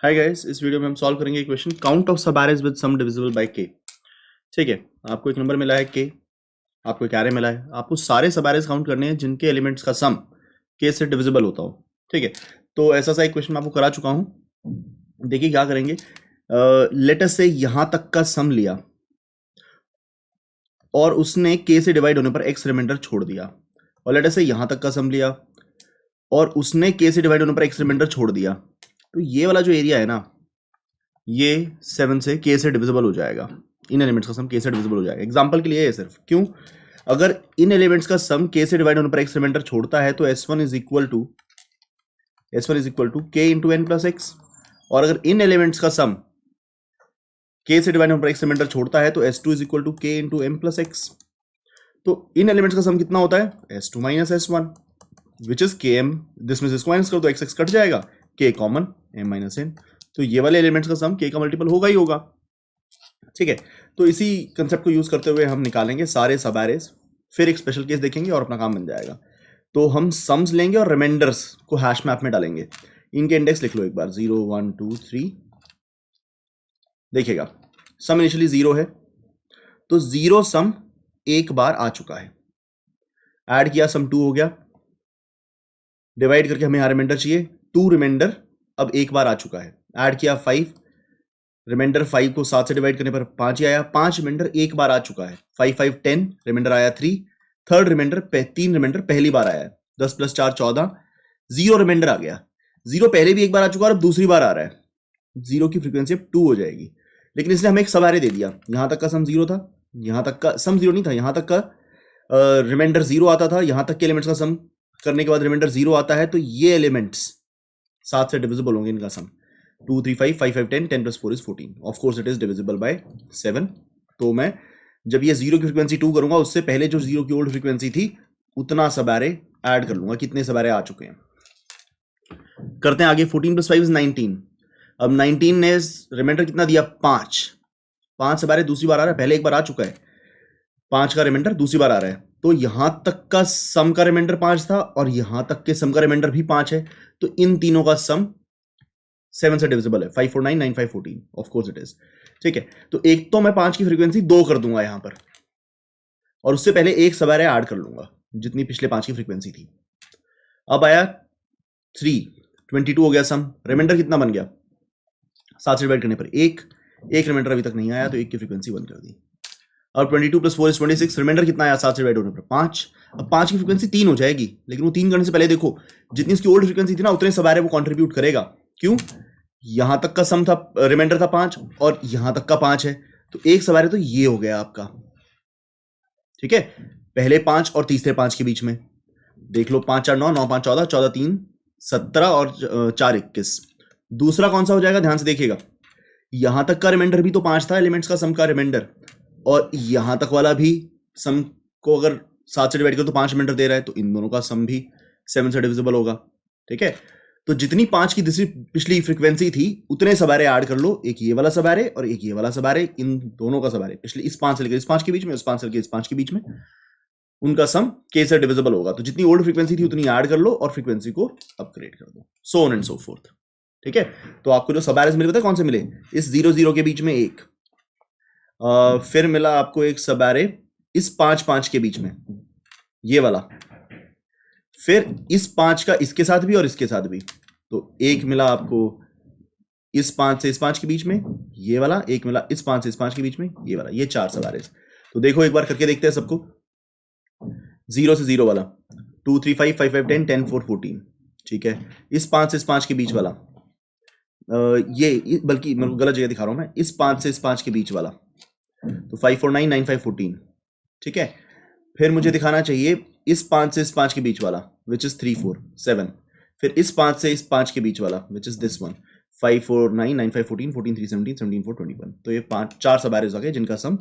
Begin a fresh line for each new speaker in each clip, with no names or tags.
Hi guys, इस video में हम सॉल्व करेंगे equation count of sub arrays with sum divisible by K. ठीक है, आपको एक नंबर मिला है के, आपको एक एरे मिला है, आपको सारे सब एरेज काउंट करने हैं जिनके एलिमेंट्स का सम के से डिविजिबल होता हो। ठीक है, तो ऐसा सा इक्वेशन मैं आपको करा चुका हूं। देखिए क्या करेंगे, लेट अस से यहां तक का सम लिया और उसने के से डिवाइड होने पर एक्स रिमाइंडर छोड़ दिया, और लेट अस से यहां तक का सम लिया और उसने के से डिवाइड होने पर एक्स रिमाइंडर छोड़ दिया। तो ये वाला जो एरिया है ना, ये 7 से के से डिविजिबल हो जाएगा। इन एलिमेंट्स का सम के से डिविजिबल हो जाएगा। एग्जांपल के लिए है सिर्फ, क्यों? अगर इन एलिमेंट्स का सम के से डिवाइड होने पर एक्स रिमाइंडर छोड़ता है तो S1 इज इक्वल टू के इंटू एन प्लस एक्स, और अगर इन एलिमेंट्स का सम के से डिवाइड होने पर एक्स रिमाइंडर छोड़ता है तो S2 इज इक्वल टू के इंटू एम प्लस एक्स। तो इन एलिमेंट्स का सम कितना होता है? S2 minus S1 which is के एम। दिस में इसको माइनस करो तो एक्स एक्स कट जाएगा, के कॉमन, एम माइनस एन। तो ये वाले एलिमेंट्स का सम के का मल्टीपल होगा ही होगा। ठीक है, तो इसी कंसेप्ट को यूज करते हुए हम निकालेंगे सारे सब एरेज, फिर एक स्पेशल केस देखेंगे और अपना काम बन जाएगा। तो हम सम्स लेंगे और रिमाइंडर्स को हैश मैप में डालेंगे। इनके इंडेक्स लिख लो एक बार, 0 1 2 3। देखिएगा सम इनिशियली 0 है, तो 0 सम एक बार आ चुका है, ऐड किया सम 2 हो गया, डिवाइड करके हमें यहाँ रिमाइंडर चाहिए, 2 रिमाइंडर अब एक बार आ चुका है, ऐड किया 5, रिमाइंडर 5 को 7 से डिवाइड करने पर 5 ही आया, 5 रिमाइंडर एक बार आ चुका है, 5 5 10, रिमाइंडर आया 3, थर्ड रिमाइंडर 3 रिमाइंडर पहली बार आया है, 10 + 4 14, 0 रिमाइंडर आ गया। 0 पहले भी एक बार आ चुका है और अब दूसरी बार आ रहा है, 0 की फ्रीक्वेंसी अब 2 हो जाएगी। लेकिन इसने हमें एक सब एरे दे दिया, यहां तक का सम 0 था, यहां तक का सम 0 नहीं था, यहां तक का रिमाइंडर 0 आता था, यहां तक के एलिमेंट्स का सम करने के बाद रिमाइंडर 0 आता है, तो ये एलिमेंट्स 7 से डिविजिबल होंगे इनका सम। 2 3 5 5 5 10 10 + 4 is 14। Of course it is divisible by 7। तो मैं जब ये 0 की फ्रीक्वेंसी 2 करूंगा, उससे पहले जो 0 की ओल्ड फ्रीक्वेंसी थी उतना सब एरे ऐड कर लूंगा। कितने सब एरे आ चुके हैं करते हैं आगे। 14 + 5 is 19। अब 19 ने रिमाइंडर कितना दिया? 5 सब एरे दूसरी बार आ रहा है, पहले एक बार आ चुका है, 5 का रिमाइंडर दूसरी बार आ रहा है, तो यहां तक का सम का रिमाइंडर 5 था और यहां तक के सम का रिमाइंडर भी 5 है, तो इन तीनों का सम 7 से डिविजिबल है। 5 4 9 9 5 14, ऑफ कोर्स इट इज। ठीक है, तो एक तो मैं 5 की फ्रीक्वेंसी 2 कर दूंगा यहां पर, और उससे पहले एक सब एरे ऐड कर लूंगा जितनी पिछले 5 की फ्रीक्वेंसी थी। अब आया 3, 22 हो गया सम, रिमाइंडर कितना बन गया? 7 से डिवाइड करने पर एक रिमाइंडर अभी तक नहीं आया, तो एक की फ्रीक्वेंसी 1 कर दी। अब 22 + 4 is 26, रिमाइंडर कितना आया? 7 से डिवाइड होने पर 5। अब 5 की फ्रीक्वेंसी 3 हो जाएगी, लेकिन वो 3 करने से पहले देखो जितनी उसकी ओल्ड फ्रीक्वेंसी थी ना, उतने सब एरे वो कंट्रीब्यूट करेगा। क्यों? यहां तक का सम था, रिमाइंडर था 5 और यहां तक का 5 है, तो एक सब एरे तो ये हो गया आपका। ठीक है, पहले 5 और तीसरे 5 के बीच में देख लो, 5 4 9 9 5 14, 14 3 17 और 4 21। दूसरा कौन सा हो जाएगा? ध्यान से देखिएगा, यहां तक का रिमाइंडर भी तो 5 था, एलिमेंट्स का सम का रिमाइंडर, और यहां तक वाला भी सम को अगर 7 से डिवाइड करो तो 5 रिमाइंडर दे रहा है, तो इन दोनों का सम भी 7 से डिविजिबल होगा। ठीक है, तो जितनी 5 की दूसरी पिछली फ्रीक्वेंसी थी उतने सब एरे ऐड कर लो, एक ये वाला सब एरे और एक ये वाला सब एरे, इन दोनों का सब एरे पिछले इस 5 से लेकर इस 5 के बीच में, उस 5 से लेकर इस 5 के बीच में, उनका सम के से डिविजिबल होगा। तो जितनी ओल्ड फ्रीक्वेंसी थी उतनी ऐड कर लो और फ्रीक्वेंसी को अपग्रेड कर दो, so on and so fourth. ठीक है, तो आपको जो सब एरेज मिले, पता है कौन से मिले? इस 0 0 के बीच में एक, फिर मिला आपको एक सब एरे इस 5 5 के बीच में, ये वाला, फिर इस 5 का इसके साथ भी और इसके साथ भी, तो एक मिला आपको इस 5 से इस 5 के बीच में, ये वाला, एक मिला इस 5 से इस 5 के बीच में, ये वाला, ये 4 सब एरेज। तो देखो एक बार करके देखते हैं सबको। 0 से 0 वाला 2 3 5 5 5 10 10 4 14। ठीक है, इस 5 से इस 5 के बीच वाला, ये बल्कि मैं गलत जगह दिखा रहा हूं मैं, इस 5 से इस 5 के बीच वाला, तो 5 4 9 9 5 14। ठीक है, फिर मुझे दिखाना चाहिए इस 5 से इस 5 के बीच वाला, विच इज 3 4 7, फिर इस 5 से इस 5 के बीच वाला, विच इज दिस वन, 5 4 9 9 5 14 14 3 17 17 4 21। तो ये 4 सब एरेज आ गए जिनका सम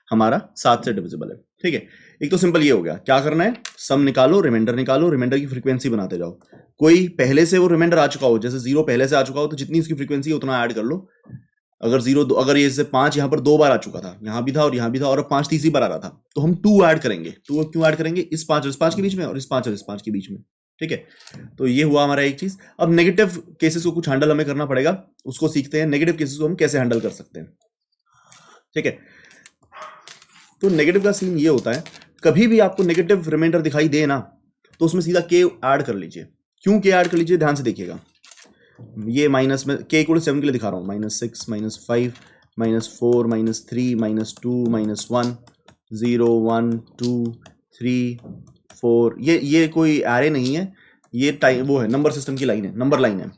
हमारा 7 से डिविजिबल है। ठीक है, एक तो सिंपल ये हो गया, क्या करना है? सम निकालो, रिमाइंडर निकालो, रिमाइंडर की फ्रीक्वेंसी बनाते जाओ। कोई पहले से वो रिमाइंडर आ चुका हो, जैसे 0 पहले से आ चुका हो, तो जितनी उसकी फ्रीक्वेंसी है उतना ऐड कर लो। अगर 0 अगर ये 5 यहाँ पर 2 बार आ चुका था, यहाँ भी था और यहाँ भी था, और अब 5 तीसरी बार आ रहा था, तो हम 2 ऐड करेंगे। 2 क्यों ऐड करेंगे? इस 5 और इस 5 के बीच में, और इस 5 और इस 5 के बीच में। ठीक है, तो ये हुआ हमारा एक चीज। अब नेगेटिव केसेस को कुछ हैंडल हमें करना पड़ेगा, उसको सीखते हैं। नेगेटिव केसेस को हम कैसे हैंडल कर सकते हैं, ठीक है। तो नेगेटिव का सीन ये होता है, कभी भी आपको नेगेटिव रिमाइंडर दिखाई दे ना, तो उसमें सीधा के ऐड कर लीजिए। क्यों के ऐड कर लीजिए, ध्यान से देखिएगा। ये माइनस में के इक्वल 7 के लिए दिखा रहा हूँ, -6 -5 -4 -3 -2 -1 0 1 2 3 4, ये कोई एरे नहीं है, ये टाइम वो है, नंबर सिस्टम की लाइन है, नंबर लाइन है।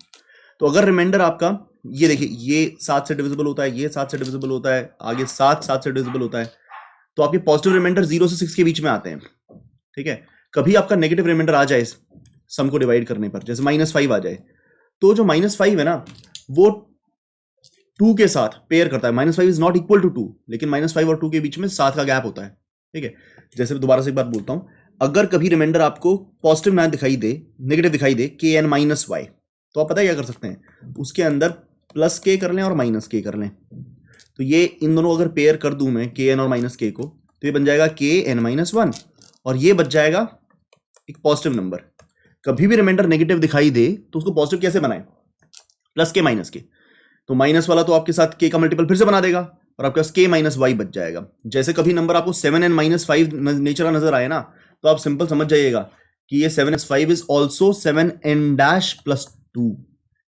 तो अगर रिमाइंडर आपका, ये देखिए, ये 7 से डिविजिबल होता है, ये 7 से डिविजिबल होता है, आगे 7 से डिविजिबल होता है, तो आपके पॉजिटिव रिमाइंडर 0 से 6 के बीच में आते हैं, ठीक है। कभी आपका नेगेटिव रिमाइंडर आ जाए सम को डिवाइड करने पर, जैसे -5 आ जाए, तो जो -5 है ना, वो 2 के साथ पेयर करता है। -5 इज नॉट इक्वल टू 2, लेकिन -5 और 2 के बीच में 7 का गैप होता है, ठीक है। जैसे दोबारा से एक बात बोलता हूं, अगर कभी रिमाइंडर आपको पॉजिटिव ना दिखाई दे, नेगेटिव दिखाई दे, kn-y, तो आप पता है क्या कर सकते हैं, उसके अंदर +k कर लें और -k कर लें। तो ये इन दोनों अगर पेयर कर दूं मैं, kn और -k को, तो ये बन जाएगा kn-1, और ये बच जाएगा एक पॉजिटिव नंबर। कभी भी रिमाइंडर नेगेटिव दिखाई दे तो उसको पॉजिटिव कैसे बनाएं, +k -k, तो माइनस वाला तो आपके साथ k का मल्टीपल फिर से बना देगा, और आपके पास k-y बच जाएगा। जैसे कभी नंबर आपको 7n-5 नेचर का नजर आए ना, तो आप सिंपल समझ जाइएगा कि ये 7n-5 इज ऑल्सो 7n-+2।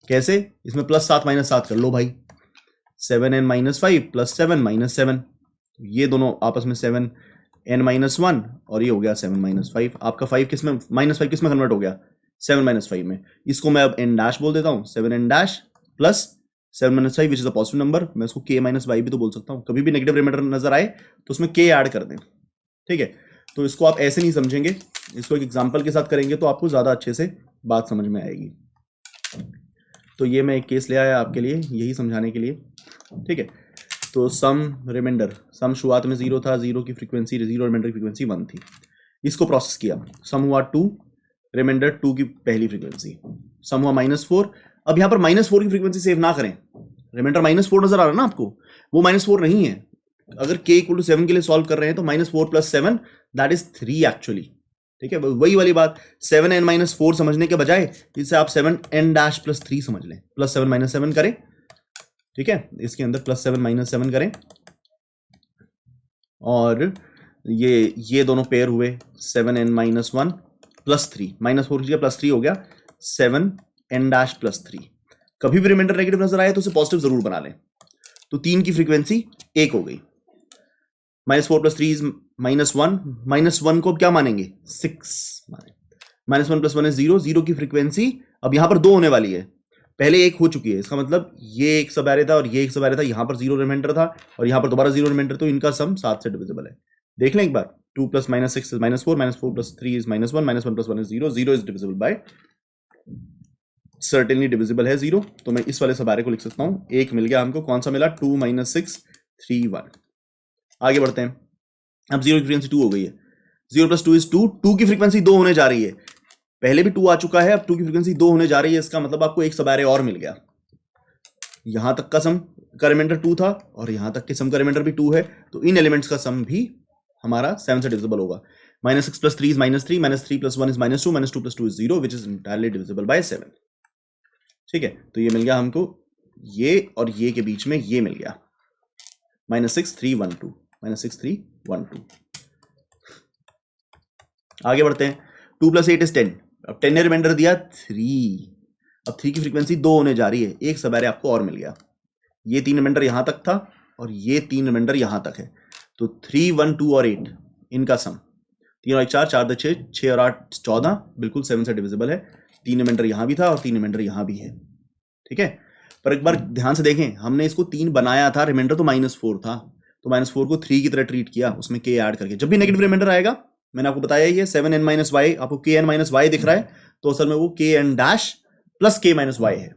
कैसे, इसमें +7 -7 कर लो भाई, 7n-5 +7 -7, ये दोनों आपस में 7n-1, और ये हो गया 7 - 5। आपका 5 किस में, -5 किस में कन्वर्ट हो गया, 7 - 5 में। इसको मैं अब n' बोल देता हूँ, 7n' plus 7 - 5 which is a positive number. मैं उसको k-y भी तो बोल सकता हूँ। कभी भी नेगेटिव रिमाइंडर नजर आए तो उसमें k ऐड कर दें, ठीक है। तो इसको आप ऐसे नहीं समझेंगे, इसको एक एग्जांपल के साथ करेंगे तो आपको ज्यादा अच्छे से बात समझ में आएगी। तो ये मैं एक केस ले आया आपके लिए, यही समझाने के लिए, ठीक है। तो सम रिमाइंडर, सम शुरुआत में 0 था, 0 की फ्रीक्वेंसी, 0 रिमाइंडर की फ्रीक्वेंसी 1 थी। इसको प्रोसेस किया, सम हुआ 2, रिमाइंडर 2 की पहली फ्रीक्वेंसी, सम हुआ -4। अब यहां पर -4 की फ्रीक्वेंसी सेव ना करें, रिमाइंडर -4 नजर आ रहा है ना आपको, वो -4 नहीं है। अगर k = 7 के लिए सॉल्व कर रहे हैं तो -4 + 7 दैट इज 3 एक्चुअली, ठीक है। वही वाली बात, 7n-4 समझने के बजाय इसे आप 7n-+3 समझ लें, +7 - 7 करें, ठीक है। इसके अंदर +7 - 7 करें, और ये दोनों पेयर हुए, 7n-1 +3, -4 की जगह +3 हो गया, 7n-+3। कभी भी रिमाइंडर नेगेटिव नजर आए तो उसे पॉजिटिव जरूर बना लें। तो 3 की फ्रीक्वेंसी 1 हो गई, -4 + 3 इज -1, -1 को अब क्या मानेंगे, 6 माने, -1 + 1 इज 0, 0 की फ्रीक्वेंसी अब यहां पर 2 होने वाली है, पहले 1 हो चुकी है। इसका मतलब ये एक सब एरे था और ये एक सब एरे था, यहां पर 0 रिमाइंडर था और यहां पर दोबारा 0 रिमाइंडर, तो इनका सम 7 से डिविजिबल है। देख लें एक बार, 2 + -6 is -4, -4 + 3 is -1, -1 + 1 is 0, 0 is divisible by, certainly divisible है 0। तो मैं इस वाले सबारे को लिख सकता हूं, एक मिल गया हमको, कौन सा मिला, 2 - 6 3 1। आगे बढ़ते हैं, अब 0 की फ्रीक्वेंसी 2 हो गई है, 0 + 2 इज 2, 2 की फ्रीक्वेंसी 2 होने जा रही है, पहले भी 2 आ चुका है, अब 2 की फ्रीक्वेंसी 2 होने जा रही है। इसका मतलब आपको एक सबारे और मिल गया, यहां तक का सम का रिमाइंडर 2 था और यहां तक के सम का रिमाइंडर भी 2 है, तो इन एलिमेंट्स का सम भी हमारा 7 से डिविजिबल होगा। -6 + 3 is -3, -3 + 1 is -2, -2 + 2 is 0, which is entirely divisible by 7, ठीक है। तो ये मिल गया हमको, ये और ये के बीच में ये मिल गया, -6 3 1 2, -6 3 1 2। आगे बढ़ते हैं, 2 + 8 इज 10, अब 10 ने रिमाइंडर दिया 3, अब 3 की फ्रीक्वेंसी 2 होने जा रही है, एक सब एरे आपको और मिल गया। ये 3 रिमाइंडर यहां तक था और ये 3 रिमाइंडर यहां तक है, तो 3 1 2 और 8 इनका सम, 3 और 1 4, 4 2 6, 6 और 8 14, बिल्कुल 7 से डिविजिबल है। 3 रिमाइंडर यहां भी था और 3 रिमाइंडर यहां भी है, ठीक है। पर एक बार ध्यान से देखें, हमने इसको 3 बनाया था, रिमाइंडर तो -4 था, तो -4 को 3 की तरह ट्रीट किया, उसमें k ऐड करके। जब भी नेगेटिव रिमाइंडर आएगा, मैंने आपको बताया ये 7n-y, आपको kn-y दिख रहा है, तो असल में वो kn' + k-y है,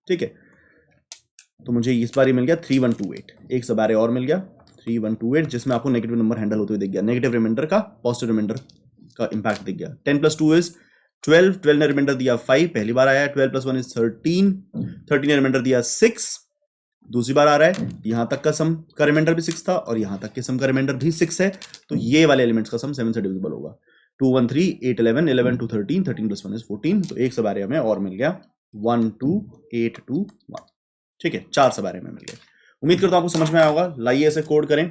ठीक है। तो मुझे इस बार ये मिल गया 3 1 2 8, एक सब एरे और मिल गया 3 1 2 8, जिसमें आपको नेगेटिव नंबर हैंडल होते हुए दिख गया, नेगेटिव रिमाइंडर का पॉजिटिव रिमाइंडर का इंपैक्ट दिख गया। 10 + 2 इज 12, 12 ने रिमाइंडर दिया 5, पहली बार आया है। 12 + 1 इज 13, 13 ने रिमाइंडर दिया 6, दूसरी बार आ रहा है। यहां तक का सम का रिमाइंडर भी 6 था और यहां तक के सम का रिमाइंडर भी 6 है, तो ये वाले एलिमेंट्स का सम 7 से डिविजिबल होगा। 2 1 3 8 11 11 2 13 13 + 1 = 14। तो एक सब आ रहा हमें और मिल गया 1 2 8 2 1। ठीक है, 4 सब आ रहे हमें मिल गए। उम्मीद करता हूं आपको समझ में आया होगा। लाइए ऐसे कोड करें।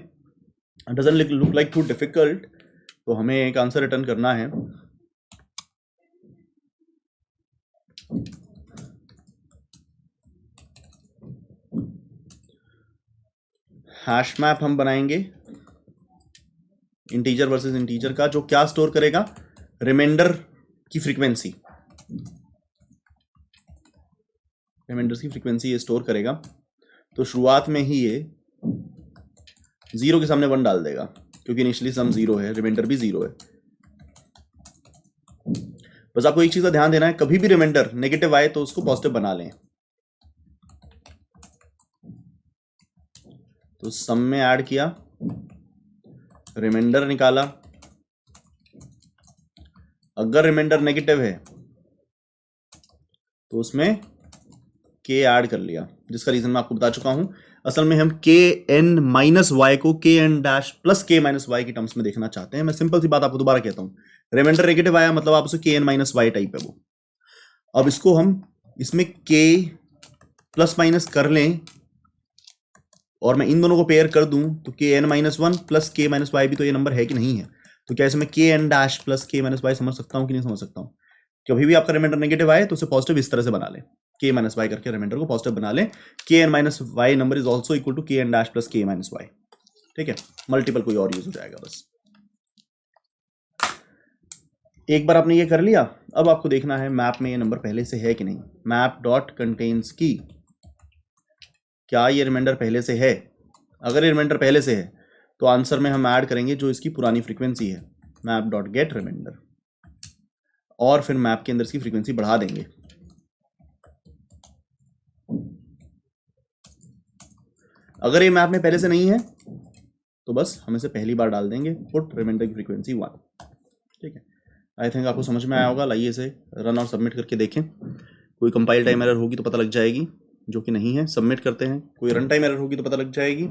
Doesn't look like too difficult. तो हमें एक आंसर रिटर्न करना है। हैश मैप हम बनाएंगे इंटीजर वर्सेस इंटीजर का, जो क्या स्टोर करेगा, रिमाइंडर की फ्रीक्वेंसी, रिमाइंडर्स की फ्रीक्वेंसी ये स्टोर करेगा। तो शुरुआत में ही ये 0 के सामने 1 डाल देगा, क्योंकि इनिशियली सम 0 है, रिमाइंडर भी 0 है। बस आपको एक चीज का ध्यान देना है, कभी भी रिमाइंडर नेगेटिव आए तो उसको पॉजिटिव बना लें। तो सम में ऐड किया, रिमाइंडर निकाला, अगर रिमाइंडर नेगेटिव है तो उसमें k ऐड कर लिया, जिसका रीजन मैं आपको बता चुका हूं। असल में हम kn-y को kn-+k-y की टर्म्स में देखना चाहते हैं। मैं सिंपल सी बात आपको दोबारा कहता हूं, रिमाइंडर नेगेटिव आया मतलब आप उसे kn-y टाइप है वो। अब इसको हम इसमें k प्लस माइनस कर लें और मैं इन दोनों को पेयर कर दूं तो kn-1 + k-y भी तो ये नंबर है कि नहीं है। तो क्या इसमें kn-+k-y समझ सकता हूं कि नहीं समझ सकता हूं? कभी भी आपका रिमाइंडर नेगेटिव आए तो उसे पॉजिटिव इस तरह से बना लें, k-y करके रिमाइंडर को पॉजिटिव बना लें। kn-y number is also equal to kn-+k-y। ठीक है, मल्टीपल कोई और यूज हो जाएगा बस। एक बार आपने ये कर लिया, अब आपको देखना है मैप में ये नंबर पहले से है कि नहीं। मैप डॉट कंटेन्स की, क्या ये रिमाइंडर पहले से है? अगर ये रिमाइंडर पहले से है तो आंसर में हम ऐड करेंगे जो इसकी पुरानी फ्रीक्वेंसी है, मैप डॉट गेट रिमाइंडर, और फिर मैप के अंदर इसकी फ्रीक्वेंसी बढ़ा देंगे। अगर ये मैप में पहले से नहीं है तो बस हम इसे पहली बार डाल देंगे, पुट रिमाइंडर की फ्रीक्वेंसी 1। ठीक है, आई थिंक आपको समझ में आया होगा। लाइए इसे रन और सबमिट करके देखें। कोई कंपाइल टाइम एरर होगी तो पता लग जाएगी, जो कि नहीं है। सबमिट करते हैं। कोई रन टाइम एरर होगी तो पता लग जाएगी।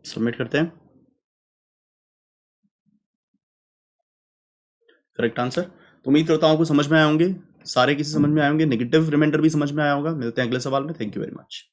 सबमिट करते हैं। Correct answer. तो उम्मीद करता हूं आपको समझ में आए होंगे, सारे किसी समझ में आए होंगे, नेगेटिव रिमाइंडर भी समझ में आया होगा। मिलते हैं अगले सवाल में। Thank you very much.